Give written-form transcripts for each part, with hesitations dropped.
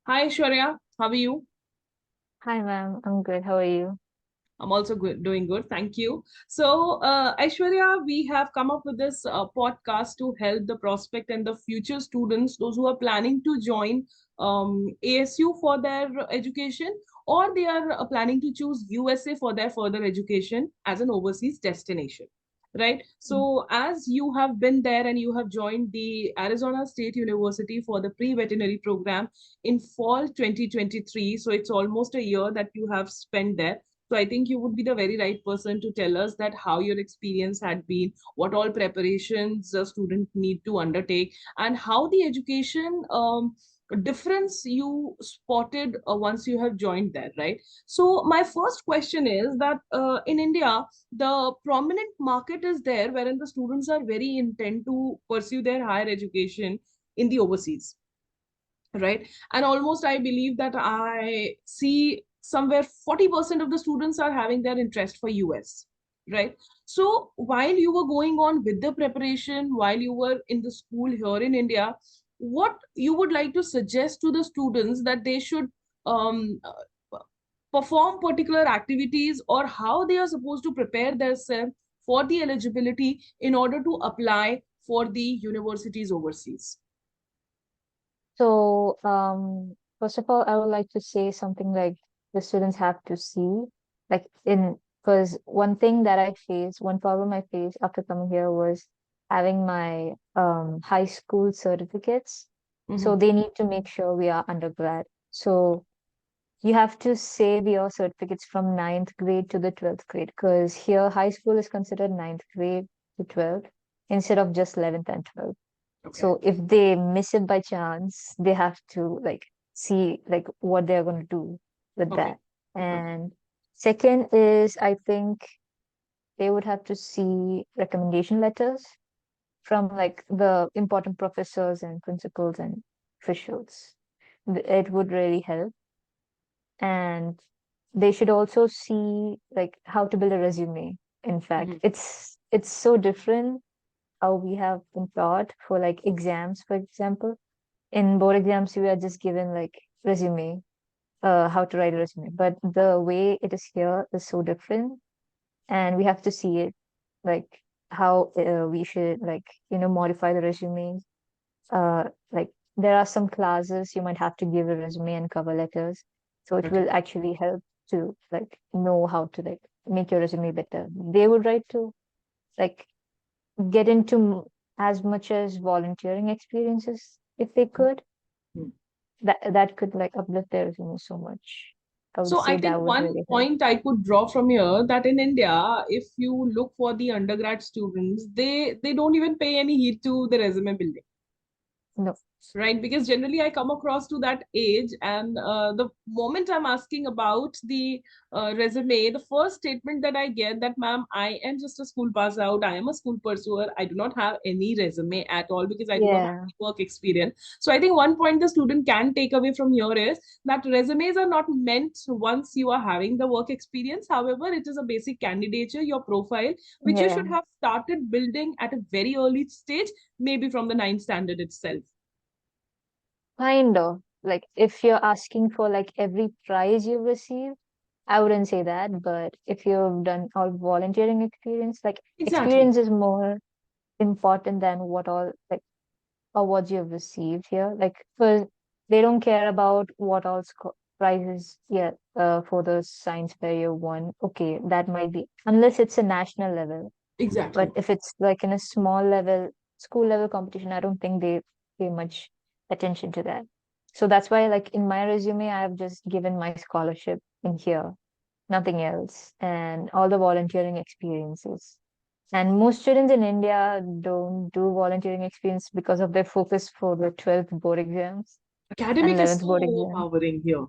Hi, Aishwarya. How are you? Hi, ma'am. I'm good. How are you? I'm also good, doing good. Thank you. So, Aishwarya, we have come up with this podcast to help the prospect and the future students, those who are planning to join ASU for their education, or they are planning to choose USA for their further education as an overseas destination. Right. So, as you have been there and you have joined the Arizona State University for the pre-veterinary program in fall 2023, so it's almost a year that you have spent there. So I think you would be the very right person to tell us that how your experience had been, what all preparations a student need to undertake, and how the education difference you spotted once you have joined there, right? So my first question is that in India, the prominent market is there wherein the students are very intent to pursue their higher education in the overseas, right? And almost I believe that I see somewhere 40% of the students are having their interest for US, right? So while you were going on with the preparation, while you were in the school here in India, what you would like to suggest to the students that they should perform particular activities, or how they are supposed to prepare themselves for the eligibility in order to apply for the universities overseas? First of all, I would like to say something like the students have to see, like in because one thing that I faced, one problem I faced after coming here was having my high school certificates. So Mhm. they need to make sure we are undergrad. So you have to save your certificates from ninth grade to the 12th grade because here high school is considered ninth grade to 12th instead of just 11th and 12th. Okay. So if they miss it by chance, they have to like see like what they're going to do with Okay. that. Okay. And second is I think they would have to see recommendation letters from like the important professors and principals and officials. It would really help. And they should also see like how to build a resume. In fact, Mhm. it's so different how we have been taught for like exams, for example. In board exams we are just given like resume, how to write a resume, but the way it is here is so different, and we have to see it like how we should like modify the resume. Like there are some classes you might have to give a resume and cover letters, so it Okay. will actually help to like know how to like make your resume better. They would write to like get into as much as volunteering experiences if they could. Mhm. That could like uplift their resume so much. I would So say I that think would one really help. point I could draw from here that in India, if you look for the undergrad students, they don't even pay any heed to the resume building, No. right? Because generally I come across to that age, and the moment I'm asking about the resume, the first statement that I get that, ma'am, I am just a school pass out, I am a school pursuer, I do not have any resume at all because I do not have Yeah. any work experience. So I think one point the student can take away from here is that resumes are not meant once you are having the work experience. However, it is a basic candidature, your profile, which you Yeah. should have started building at a very early stage, maybe from the ninth standard itself. Kind of. Like if you're asking for like every prize you've received, I wouldn't say that. But if you've done all volunteering experience, like Exactly. experience is more important than what all like awards you've received here. Like for they don't care about what all prizes yet for the science fair you won. Okay, that might be unless it's a national level. But Exactly. if it's like in a small level, school level competition, I don't think they pay much attention to that. So that's why, like in my resume, I've just given my scholarship in here, nothing else, and all the volunteering experiences. And most students in India don't do volunteering experience because of their focus for the 12th board exams and Academic is 11th so board exam. overpowering here.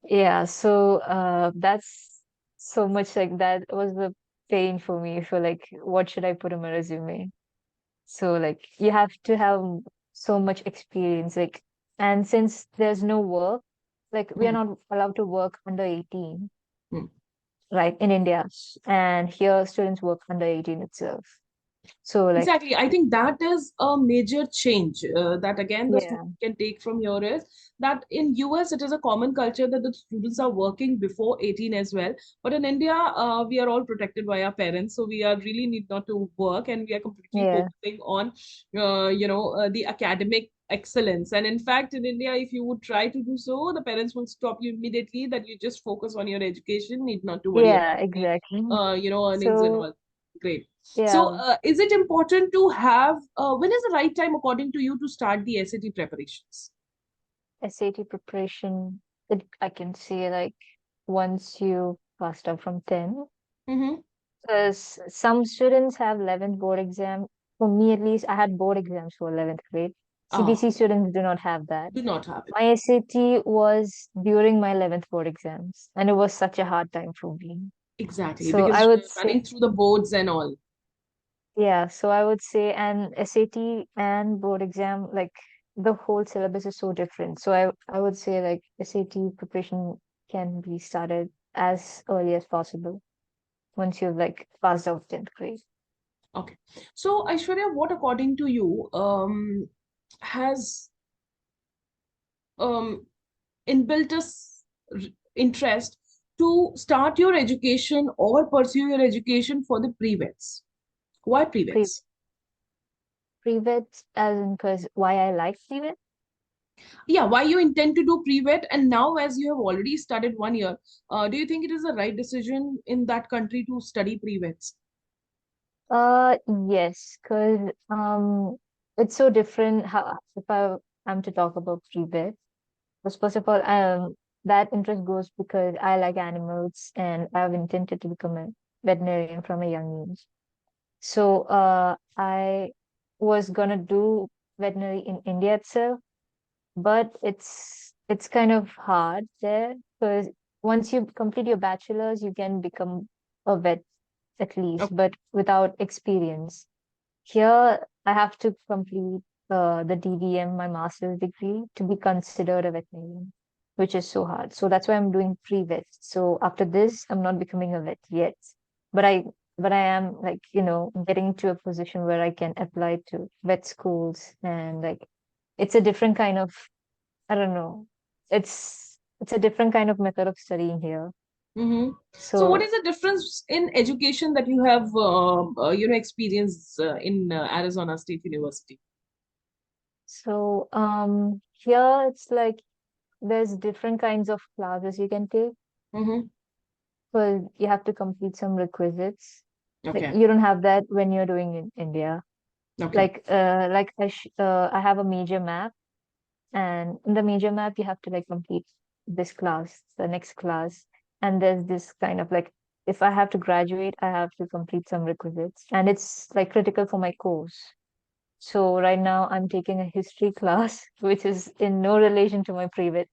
Yeah, so that's so much like that was the pain for me for like what should I put in my resume? So like you have to have so much experience, like, and since there's no work, like we are Hmm. not allowed to work under 18, Hmm. right, in India. And here students work under 18 itself. So like, Exactly. I think that is a major change that again the yeah, student can take from here is that in US it is a common culture that the students are working before 18 as well. But in India, we are all protected by our parents, so we are really need not to work, and we are completely yeah, focusing on, the academic excellence. And in fact, in India, if you would try to do so, the parents will stop you immediately. That you just focus on your education, need not to worry yeah, about the, exactly. earnings and So all. Great. So, yeah, is it important to have, when is the right time, according to you, to start the SAT preparations? SAT preparation, I can say like once you passed out from 10, Mm-hmm. because some students have 11th board exam. For me, at least, I had board exams for 11th grade. Ah, CBC students do not have that. do not have it. My SAT was during my 11th board exams, and it was such a hard time for me. Exactly, So because I would you're say, running through the boards and all. yeah, so I would say, and SAT and board exam, like the whole syllabus is so different. So I would say like SAT preparation can be started as early as possible once you've like passed out 10th grade. Okay. So, Aishwarya, what according to you has um, inbuilt interest to start your education or pursue your education for the pre-vets? Why Pre pre-vets? Pre-vet as in because why I like pre-vet. Yeah, why you intend to do pre-vet, and now as you have already studied 1 year, do you think it is the right decision in that country to study pre-vets? Yes, because it's so different how if I am to talk about pre-vet. Because first of all, that interest goes because I like animals and I've intended to become a veterinarian from a young age. So I was gonna do veterinary in India itself, but it's kind of hard there because once you complete your bachelor's, you can become a vet at least, Okay. but without experience. Here, I have to complete the DVM, my master's degree, to be considered a veterinarian, which is so hard. So that's why I'm doing pre-vet. So after this, I'm not becoming a vet yet, but I am like getting to a position where I can apply to vet schools and like it's a different kind of I don't know. It's a different kind of method of studying here. Mm-hmm. So, what So is the difference in education that you have, experienced in Arizona State University? here it's like there's different kinds of classes you can take. Mm-hmm. Well, you have to complete some requisites. Like Okay. you don't have that when you're doing in India. Okay. Like I have a major map, and in the major map you have to like complete this class, the next class, and there's this kind of like if I have to graduate, I have to complete some requisites, and it's like critical for my course. So right now I'm taking a history class, which is in no relation to my pre-vet,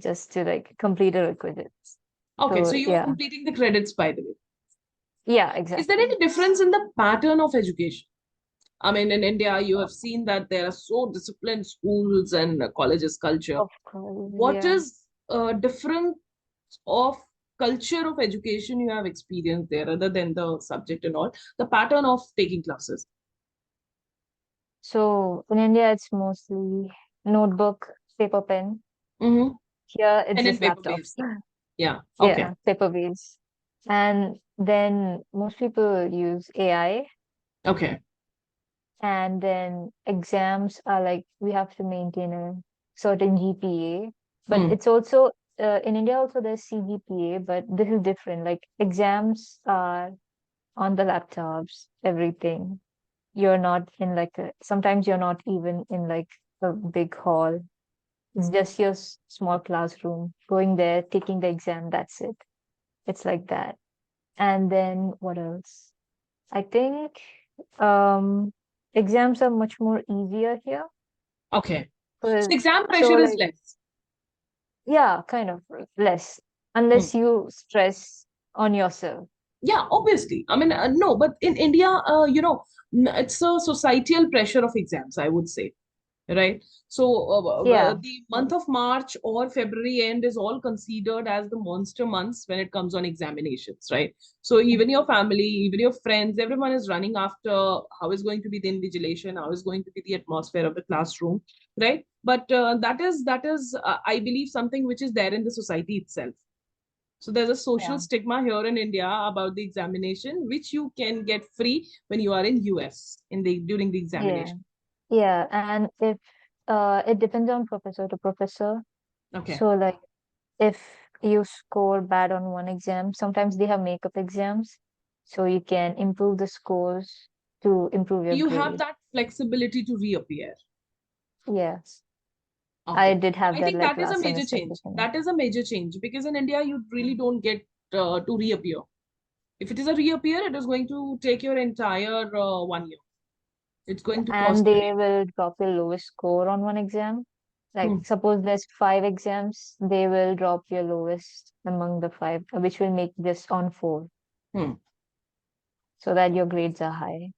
just to like complete a requisites. Okay. So, So you are yeah, completing the credits, by the way. yeah, Is there exactly. any difference in the pattern of education? I mean, in India, you have seen that there are so disciplined schools and colleges culture. Of course, What yeah. is different of culture of education you have experienced there, other than the subject and all, the pattern of taking classes? So in India, it's mostly notebook, paper, pen. Mm-hmm. Here, it's And in just paper laptops. based. Yeah. Okay. Yeah, paper based. And then most people use AI. Okay. And then exams are like we have to maintain a certain GPA. But Hmm. it's also in India also there's CGPA, but this is different. Like exams are on the laptops, everything. You're not in like sometimes you're not even in like a big hall. It's just your small classroom. Going there, taking the exam, that's it. It's like that. And then what else? I think um exams are much more easier here. Okay. So 'Cause- exam So pressure is like less. yeah, kind of less Hmm. unless you stress on yourself. Yeah, obviously. I mean, no, but in India, it's a societal pressure of exams, I would say. right? So Yeah, the month of March or February end is all considered as the monster months when it comes on examinations, right? So even your family, even your friends, everyone is running after how is going to be the invigilation, how is going to be the atmosphere of the classroom, right? But that is I believe something which is there in the society itself. So there's a social yeah, stigma here in India about the examination, which you can get free when you are in US in the during the yeah, examination. yeah. And if it depends on professor to professor. Okay. So like if you score bad on one exam, sometimes they have makeup exams, so you can improve the scores to improve your You have grade. that flexibility to reappear. Yes, I Okay. did have I that think like that is a last major semester. change. That is a major change because in India, you really don't get to reappear. If it is a reappear, it is going to take your entire 1 year. It's going to And cost you. they will drop your lowest score on one exam. Like, Hmm. suppose there's five exams, they will drop your lowest among the five, which will make this on four, Hmm. so that your grades are high.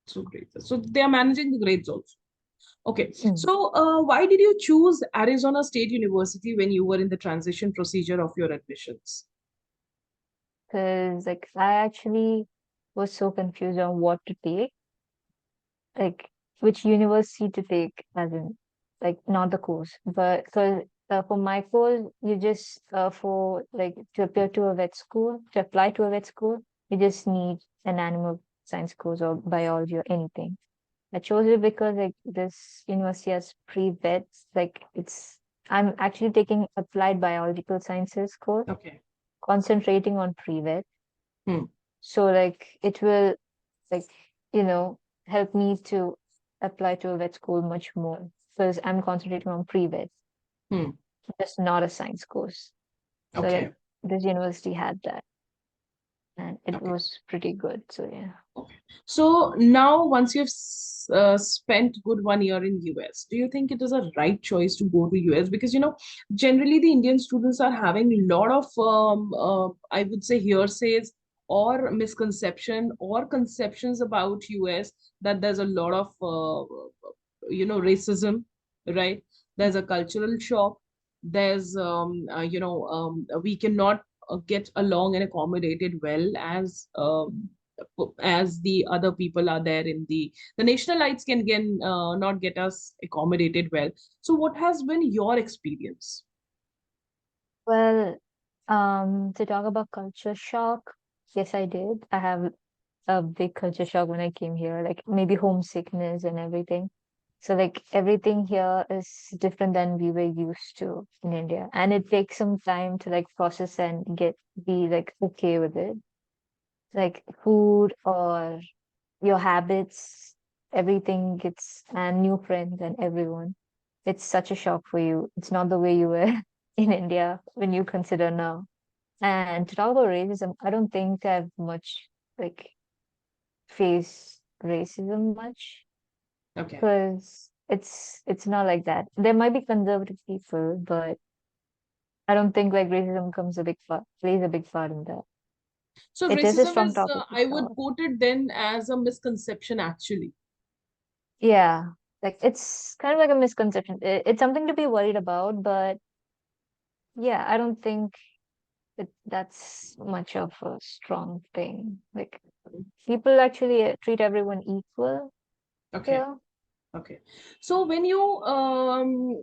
So great. So they are managing the grades also. Okay. Mm. So why did you choose Arizona State University when you were in the transition procedure of your admissions? Because, like, I actually was so confused on what to take, like, which university to take, as in, like, not the course, but because for my course, you just, for like, to appear to a vet school, to apply to a vet school, you just need an animal science course or biology or anything. I chose it because like this university has pre-vets, like I'm actually taking applied biological sciences course, Okay. concentrating on pre-vet. Hmm. So like it will like, you know, help me to apply to a vet school much more because I'm concentrating on pre-vet, Hmm. just not a science course. So like Okay. this university had that and it Okay. was pretty good. So yeah. Okay. So now, once you've spent good 1 year in US, do you think it is a right choice to go to US? Because generally the Indian students are having a lot of, I would say, hearsays or misconception or conceptions about US that there's a lot of, racism, right? There's a cultural shock. There's, we cannot get along and accommodated well as the other people are there in the nationalites can again not get us accommodated well. So what has been your experience? Well, to talk about culture shock, yes, I did. I have a big culture shock when I came here, like maybe homesickness and everything. So like everything here is different than we were used to in India. And it takes some time to like process and be like okay with it. Like food or your habits, everything gets and new friends and everyone. It's such a shock for you. It's not the way you were in India when you consider now. And to talk about racism, I don't think I've much like face racism much Okay. because it's not like that. There might be conservative people, but I don't think like racism comes a big part plays a big part in that. So It is a racism strong is, topic to I would talk. quote it then as a misconception actually. Yeah, like it's kind of like a misconception. It's something to be worried about, but yeah, I don't think that's much of a strong thing. Like people actually treat everyone equal Okay. here. Okay. So when you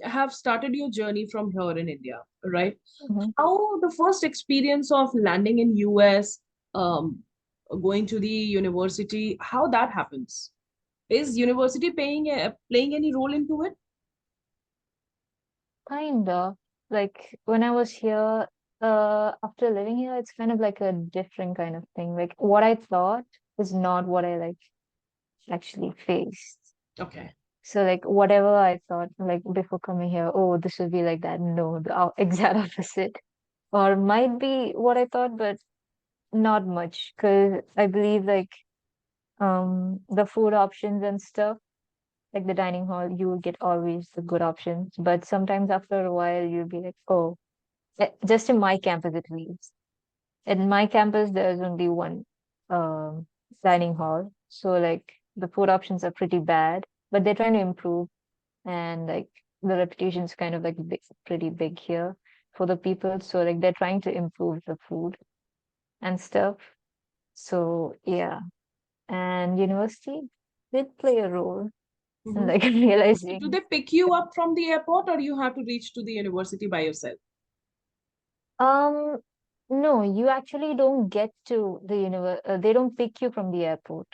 have started your journey from here in India, right? Mhm. How the first experience of landing in US, um, going to the university, how that happens? Is university playing any role into it? Kind of. Like when I was here, after living here, it's kind of like a different kind of thing. Like what I thought is not what I like actually faced. Okay. So like whatever I thought like before coming here, oh, this would be like that. No, the exact opposite. Or might be what I thought, but not much. Because I believe like the food options and stuff, like the dining hall, you will get always the good options. But sometimes after a while, you'll be like, oh, just in my campus at least. In my campus, there's only one dining hall. So like the food options are pretty bad, but they're trying to improve. and like the reputation is kind of like big, pretty big here for the people. So like they're trying to improve the food and stuff. So yeah, and university did play a role in Mhm. like So do realizing. they pick you up from the airport or you have to reach to the university by yourself? Um, no, you actually don't get to the they don't pick you from the airport.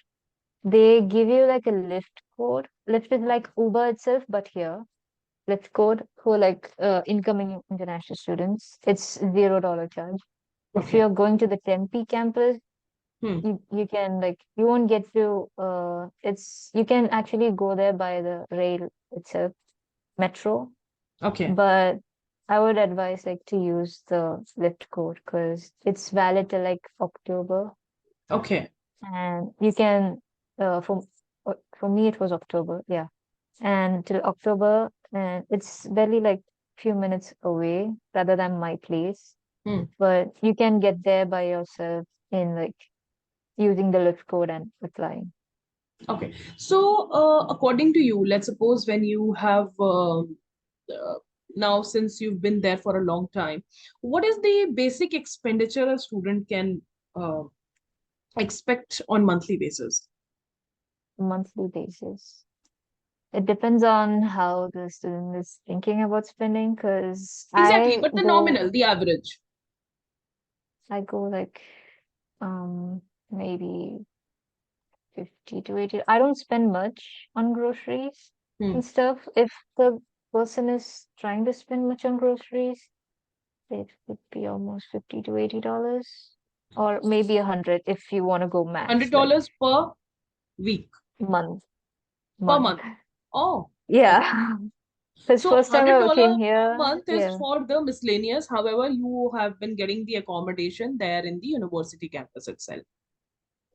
They give you like a lift code. Lyft is like Uber itself, but here. Lift code for like incoming international students. It's $0 charge. If Okay. you're going to the Tempe campus, Hmm. you can like you won't get to it's you can actually go there by the rail itself, metro, Okay. but I would advise like to use the Lyft code because it's valid till like October, Okay. and you can for me it was October, yeah, and till October, and it's barely like few minutes away rather than my place, Hmm. but you can get there by yourself in like using the Lyft code and applying. Okay. So, according to you, let's suppose when you have now, since you've been there for a long time, what is the basic expenditure a student can uh, expect on monthly basis? Monthly basis. It depends on how the student is thinking about spending because Exactly, but the nominal, the average. I go like um maybe 50 to 80. I don't spend much on groceries Hmm. and stuff. If the person is trying to spend much on groceries, it would be almost $50 to $80, or maybe 100 if you want to go max, like $100 per week, month, per month. month. Oh, okay. Yeah, because So first time hundred I came dollar per here, month is yeah, for the miscellaneous. However, you have been getting the accommodation there in the university campus itself.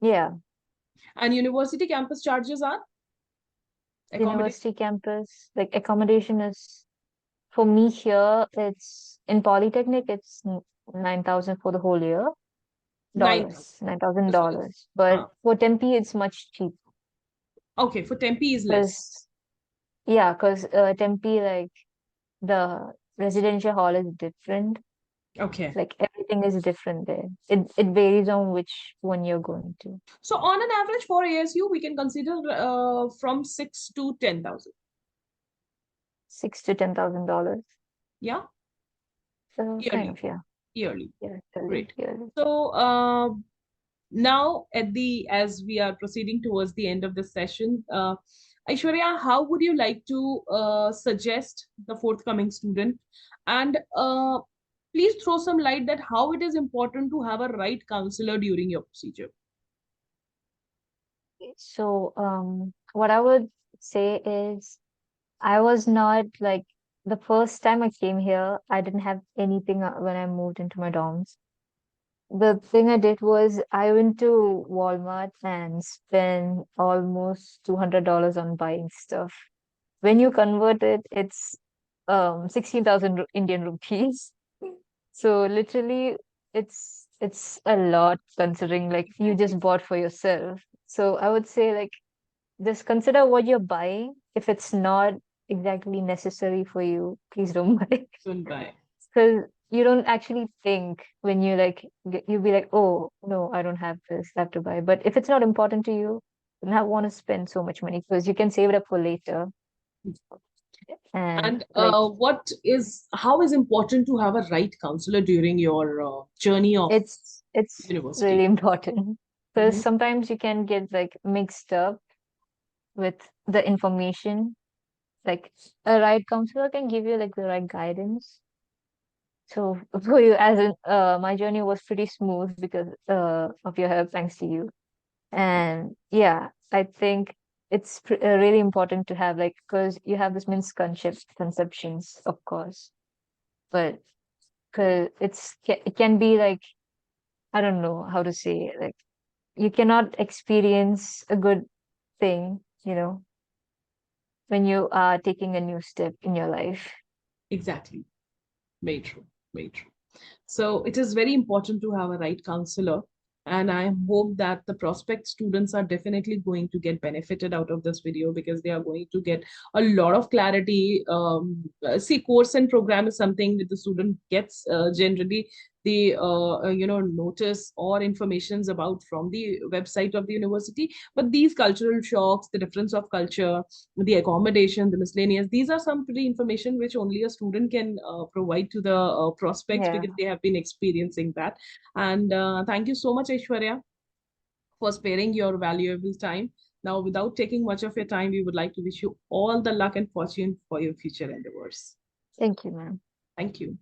yeah, And university campus charges are accommodation university campus, like accommodation is for me here, it's in Polytechnic, it's 9,000 for the whole year, 9,000. nine thousand This one is dollars. But for Tempe, it's much cheaper okay. For Tempe is less. because yeah, because Tempe like the residential hall is different. Okay. Like everything is different there. It varies on which one you're going to. So on an average for ASU, we can consider from 6 to 10,000. $6 to $10,000. Yeah, So kind yearly. of yeah, Yearly. yeah, Great. yearly. So now at the as we are proceeding towards the end of the session, Aishwarya, how would you like to suggest the forthcoming student, and please throw some light that how it is important to have a right counselor during your procedure. So what I would say is I was not like the first time I came here, I didn't have anything when I moved into my dorms. The thing I did was I went to Walmart and spent almost $200 on buying stuff. When you convert it, it's 16,000 Indian rupees. So literally, it's a lot considering like you Exactly. just bought for yourself. So I would say like just consider what you're buying. If it's not exactly necessary for you, please don't buy. Don't buy. Because you don't actually think when you like you'll be like, oh no, I don't have this, I have to buy. But if it's not important to you, you don't want to spend so much money because you can save it up for later. And And like how is important to have a right counselor during your journey of it's really university? important because Mhm. sometimes you can get like mixed up with the information. Like a right counselor can give you like the right guidance. So for you, as in, my journey was pretty smooth because of your help, thanks to you. And yeah, I think it's really important to have like because you have this misconceptions, of course, but because it can be like I don't know how to say it, like you cannot experience a good thing, when you are taking a new step in your life. Exactly. Very true. Very true. So it is very important to have a right counselor. And I hope that the prospect students are definitely going to get benefited out of this video, because they are going to get a lot of clarity. See, course and program is something that the student gets generally the notice or informations about from the website of the university. But these cultural shocks, the difference of culture, the accommodation, the miscellaneous, these are some pretty information which only a student can provide to the prospects, Yeah. because they have been experiencing that. And thank you so much, Aishwarya, for sparing your valuable time. Now, without taking much of your time, we would like to wish you all the luck and fortune for your future endeavors. Thank you, ma'am. Thank you.